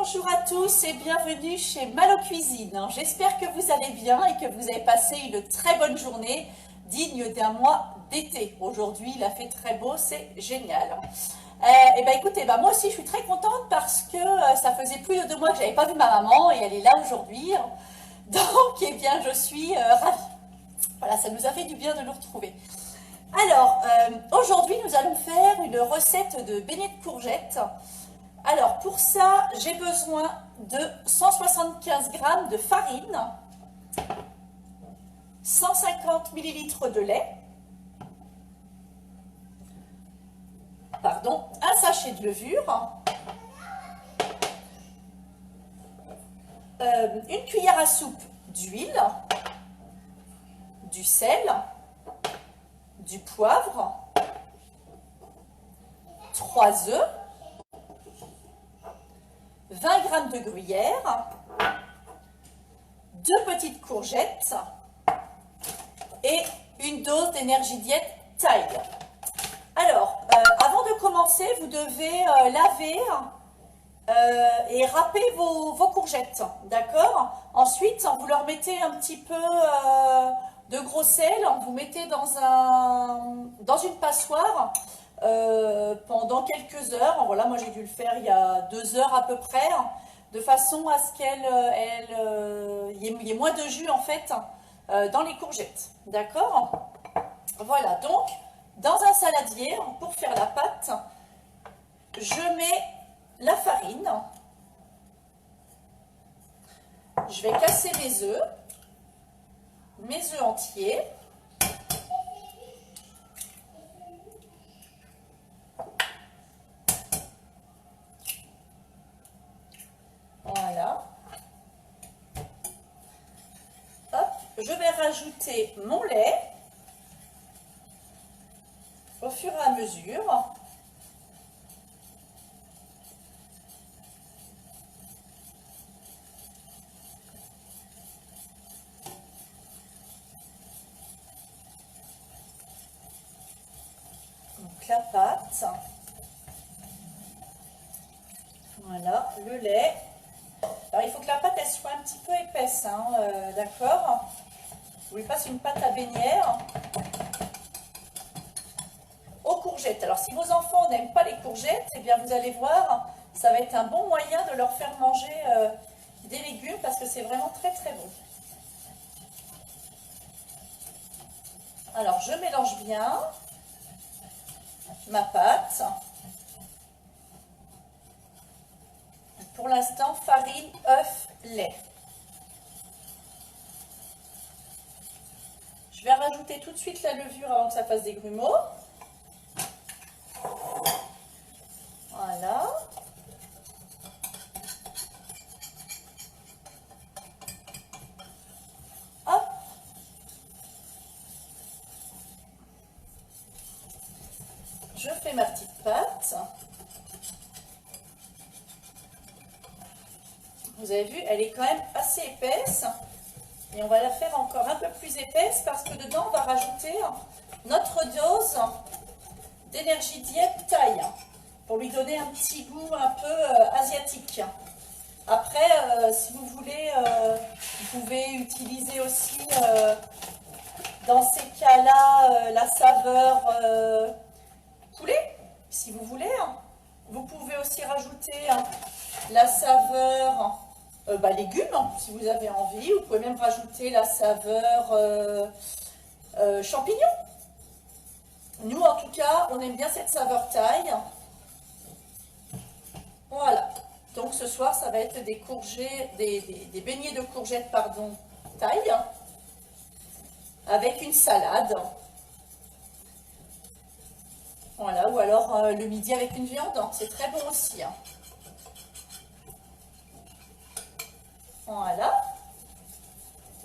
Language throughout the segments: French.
Bonjour à tous et bienvenue chez Malo Cuisine. J'espère que vous allez bien et que vous avez passé une très bonne journée digne d'un mois d'été. Aujourd'hui, il a fait très beau, c'est génial. Et ben écoutez, moi aussi je suis très contente parce que ça faisait plus de 2 mois que j'avais pas vu ma maman et elle est là aujourd'hui. Donc, eh bien, je suis ravie. Voilà, ça nous a fait du bien de nous retrouver. Alors, aujourd'hui, nous allons faire une recette de beignets de courgettes. Alors, pour ça, j'ai besoin de 175 g de farine, 150 ml de lait, un sachet de levure, une cuillère à soupe d'huile, du sel, du poivre, 3 œufs, 20 g de gruyère, 2 petites courgettes et une dose d'énergie diète Tide. Alors, avant de commencer, vous devez laver et râper vos courgettes, d'accord? Ensuite, vous leur mettez un petit peu de gros sel, vous mettez dans une passoire pendant quelques heures. Voilà, moi j'ai dû le faire il y a 2 heures à peu près, de façon à ce qu'il y ait moins de jus en fait dans les courgettes, d'accord? Voilà, donc dans un saladier, pour faire la pâte, je mets la farine, je vais casser mes œufs entiers. Voilà. Hop, je vais rajouter mon lait au fur et à mesure. Donc la pâte. Voilà, le lait. Alors il faut que la pâte elle soit un petit peu épaisse, d'accord? Je vous passe une pâte à beignère aux courgettes. Alors si vos enfants n'aiment pas les courgettes, eh bien vous allez voir, ça va être un bon moyen de leur faire manger des légumes parce que c'est vraiment très très bon. Alors je mélange bien ma pâte. Pour l'instant, farine, œuf, lait. Je vais rajouter tout de suite la levure avant que ça fasse des grumeaux. Voilà. Hop. Je fais ma petite pâte. Vous avez vu, elle est quand même assez épaisse. Et on va la faire encore un peu plus épaisse parce que dedans, on va rajouter notre dose d'énergie diète Thaï pour lui donner un petit goût un peu asiatique. Après, si vous voulez, vous pouvez utiliser aussi dans ces cas-là la saveur poulet, si vous voulez. Vous pouvez aussi rajouter la saveur légumes, si vous avez envie. Vous pouvez même rajouter la saveur champignons. Nous, en tout cas, on aime bien cette saveur Thaï. Voilà. Donc, ce soir, ça va être des courgettes, des beignets de courgettes, Thaï, avec une salade. Voilà, ou alors le midi avec une viande. C'est très bon aussi. Voilà.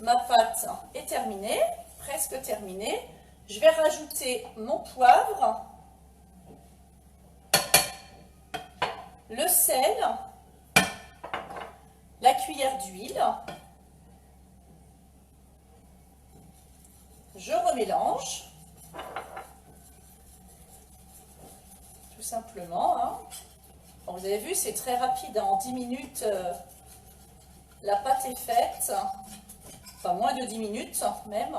Ma pâte est terminée, presque terminée. Je vais rajouter mon poivre, le sel, la cuillère d'huile. Je remélange. Tout simplement. Bon, vous avez vu, c'est très rapide. En 10 minutes, la pâte est faite. Enfin, moins de 10 minutes même.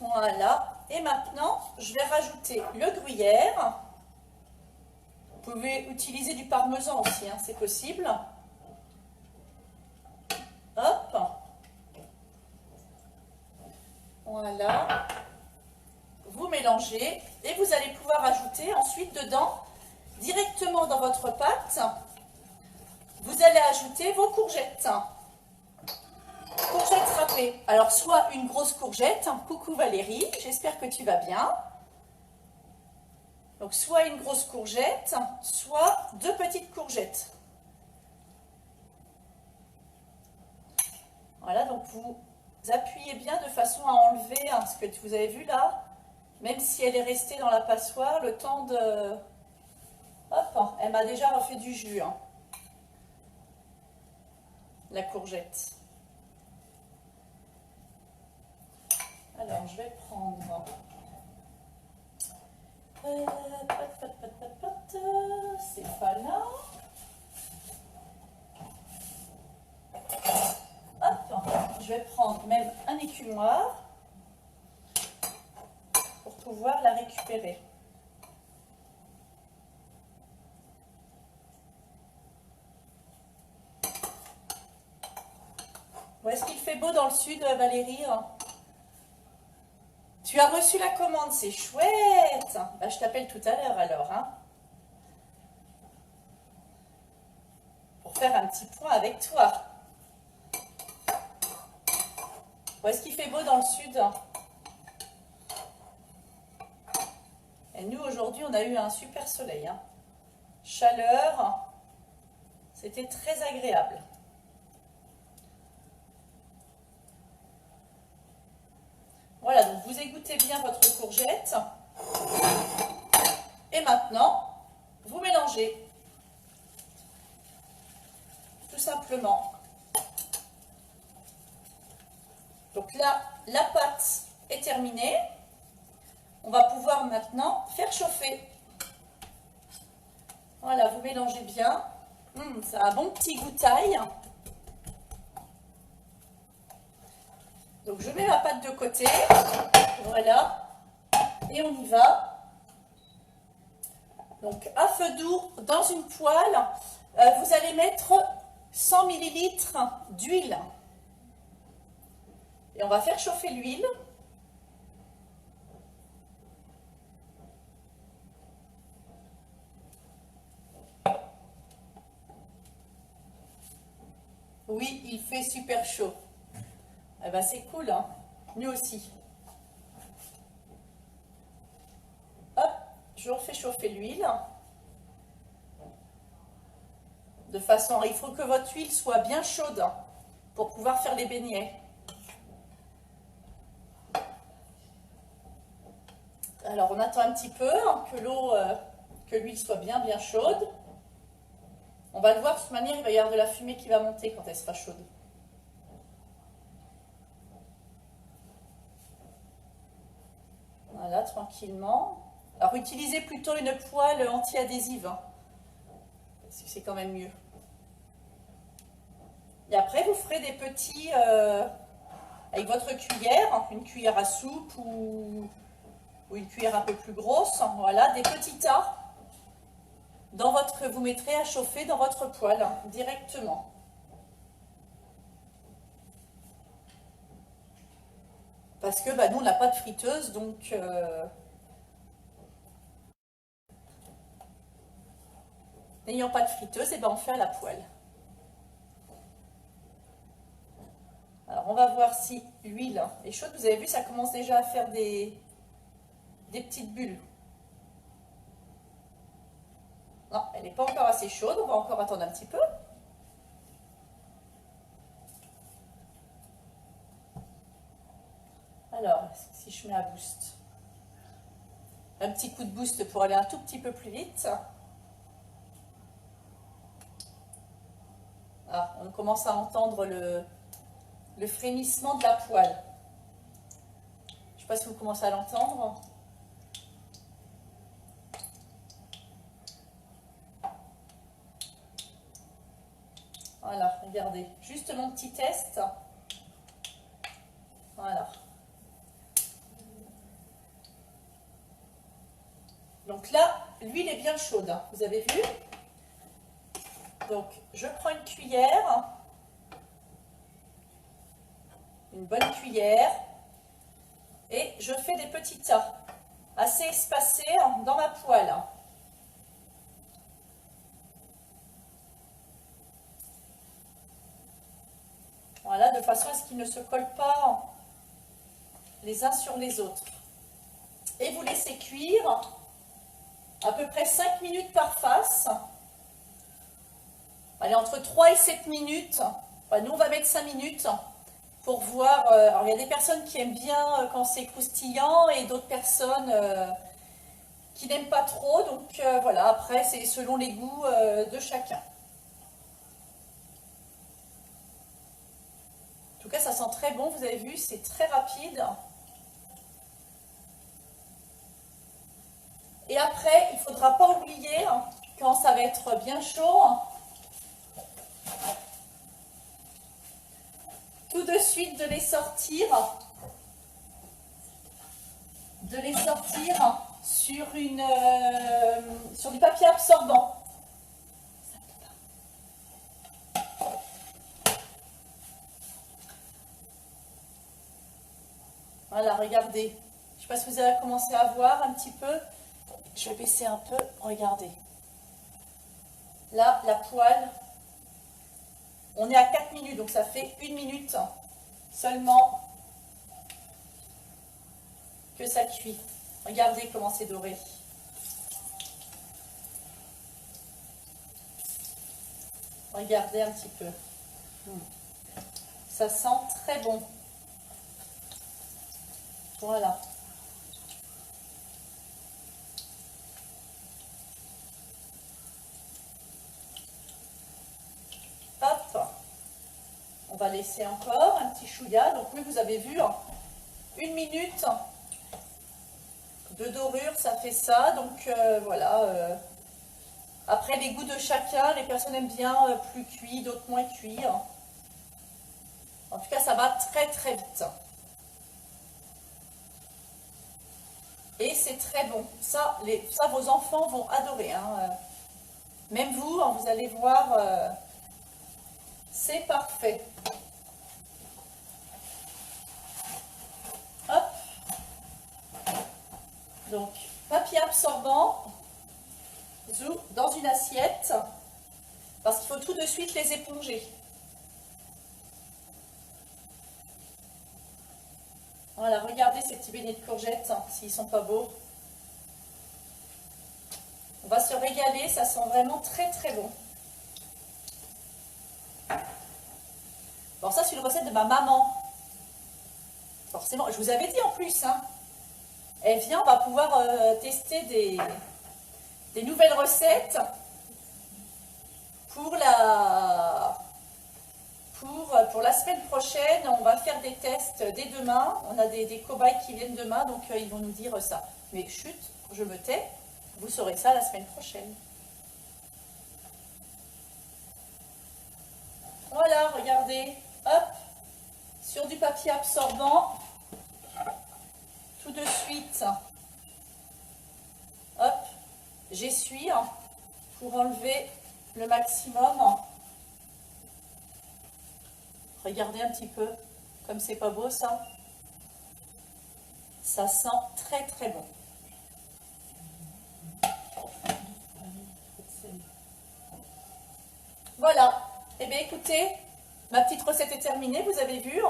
Voilà. Et maintenant, je vais rajouter le gruyère. Vous pouvez utiliser du parmesan aussi, hein, c'est possible. Hop. Voilà. Vous mélangez et vous allez pouvoir ajouter ensuite dedans, directement dans votre pâte, vous allez ajouter vos courgettes. Courgettes râpées. Alors, soit une grosse courgette. Coucou Valérie, j'espère que tu vas bien. Donc, soit une grosse courgette, soit 2 petites courgettes. Voilà, donc vous appuyez bien de façon à enlever ce que vous avez vu là. Même si elle est restée dans la passoire, le temps de... Hop, elle m'a déjà refait du jus, hein, la courgette. Alors, je vais prendre... c'est pas là. Hop, je vais prendre même un écumoire pour pouvoir la récupérer. Où est-ce qu'il fait beau dans le sud, Valérie? Tu as reçu la commande, c'est chouette. Bah, je t'appelle tout à l'heure alors, hein, pour faire un petit point avec toi. Où est-ce qu'il fait beau dans le sud? Et nous, aujourd'hui, on a eu un super soleil, hein. Chaleur, c'était très agréable. Voilà, donc vous égouttez bien votre courgette. Et maintenant, vous mélangez. Tout simplement. Donc là, la pâte est terminée. On va pouvoir maintenant faire chauffer. Voilà, vous mélangez bien. Ça a un bon petit goût taille. Donc je mets ma pâte de côté. Voilà. Et on y va. Donc à feu doux, dans une poêle, vous allez mettre 100 ml d'huile. Et on va faire chauffer l'huile. Oui, il fait super chaud. Eh ben, c'est cool, hein. Nous aussi. Hop, je refais chauffer l'huile. De façon, il faut que votre huile soit bien chaude pour pouvoir faire les beignets. Alors, on attend un petit peu que l'eau, que l'huile soit bien chaude. On va le voir de toute manière, il va y avoir de la fumée qui va monter quand elle sera chaude. Voilà, tranquillement. Alors, utilisez plutôt une poêle anti-adhésive, hein, parce que c'est quand même mieux. Et après, vous ferez des petits, avec votre cuillère, hein, une cuillère à soupe ou une cuillère un peu plus grosse, hein, voilà, des petits tas que vous mettrez à chauffer dans votre poêle, hein, directement. Parce que nous, on n'a pas de friteuse, donc n'ayant pas de friteuse, on fait à la poêle. Alors, on va voir si l'huile est chaude. Vous avez vu, ça commence déjà à faire des petites bulles. Non, elle n'est pas encore assez chaude. On va encore attendre un petit peu. Alors, si je mets un boost. Un petit coup de boost pour aller un tout petit peu plus vite. Ah, on commence à entendre le frémissement de la poêle. Je ne sais pas si vous commencez à l'entendre. Voilà, regardez, juste mon petit test. Voilà. Donc là, l'huile est bien chaude, hein, vous avez vu? Donc, je prends une cuillère, une bonne cuillère, et je fais des petits tas, assez espacés dans ma poêle. Voilà, de façon à ce qu'ils ne se collent pas les uns sur les autres. Et vous laissez cuire à peu près 5 minutes par face. Allez, entre 3 et 7 minutes. Enfin, nous, on va mettre 5 minutes pour voir. Alors, il y a des personnes qui aiment bien quand c'est croustillant et d'autres personnes qui n'aiment pas trop. Donc, voilà, après, c'est selon les goûts de chacun. En tout cas, ça sent très bon, vous avez vu, c'est très rapide. Et après, il ne faudra pas oublier, quand ça va être bien chaud, tout de suite de les sortir sur du papier absorbant. Voilà, regardez. Je ne sais pas si vous avez commencé à voir un petit peu. Je vais baisser un peu. Regardez. Là, la poêle. On est à 4 minutes, donc ça fait 1 minute seulement que ça cuit. Regardez comment c'est doré. Regardez un petit peu. Ça sent très bon. Voilà. Hop. On va laisser encore un petit chouïa. Donc oui, vous avez vu, 1 minute de dorure, ça fait ça. Donc voilà. Après, les goûts de chacun, les personnes aiment bien plus cuit, d'autres moins cuit. En tout cas, ça va très très vite. Et c'est très bon. Ça, vos enfants vont adorer. Même vous, vous allez voir, c'est parfait. Hop. Donc, papier absorbant dans une assiette, parce qu'il faut tout de suite les éponger. Voilà, regardez ces petits beignets de courgettes, s'ils sont pas beaux. On va se régaler, ça sent vraiment très très bon. Bon, ça c'est une recette de ma maman. Forcément, je vous avais dit en plus, elle vient, on va pouvoir tester des nouvelles recettes pour la semaine prochaine. On va faire des tests dès demain. On a des cobayes qui viennent demain, donc ils vont nous dire ça. Mais chut, je me tais, vous saurez ça la semaine prochaine. Voilà, regardez, hop, sur du papier absorbant, tout de suite, hop, j'essuie pour enlever le maximum. Regardez un petit peu, comme c'est pas beau ça. Ça sent très très bon. Voilà, et bien écoutez, ma petite recette est terminée, vous avez vu,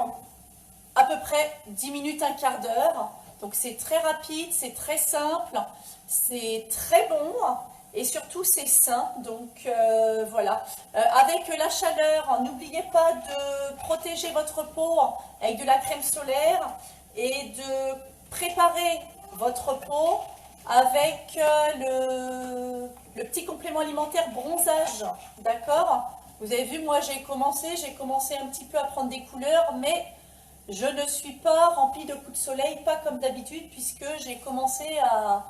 à peu près 10 minutes, un quart d'heure. Donc c'est très rapide, c'est très simple, c'est très bon et surtout c'est sain. Donc voilà, avec la chaleur, n'oubliez pas de protéger votre peau avec de la crème solaire et de préparer votre peau avec le petit complément alimentaire bronzage, d'accord? Vous avez vu, moi j'ai commencé un petit peu à prendre des couleurs, mais je ne suis pas remplie de coups de soleil, pas comme d'habitude, puisque j'ai commencé à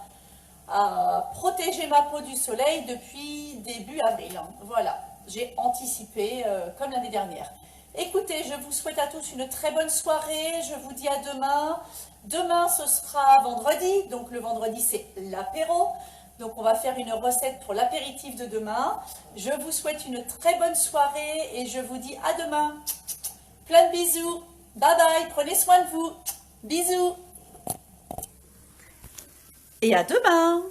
protéger ma peau du soleil depuis début avril. Voilà. j'ai anticipé comme l'année dernière. Écoutez, je vous souhaite à tous une très bonne soirée. Je vous dis à demain. Demain, ce sera vendredi. Donc, le vendredi, c'est l'apéro. Donc, on va faire une recette pour l'apéritif de demain. Je vous souhaite une très bonne soirée et je vous dis à demain. Plein de bisous. Bye bye. Prenez soin de vous. Bisous. Et à demain.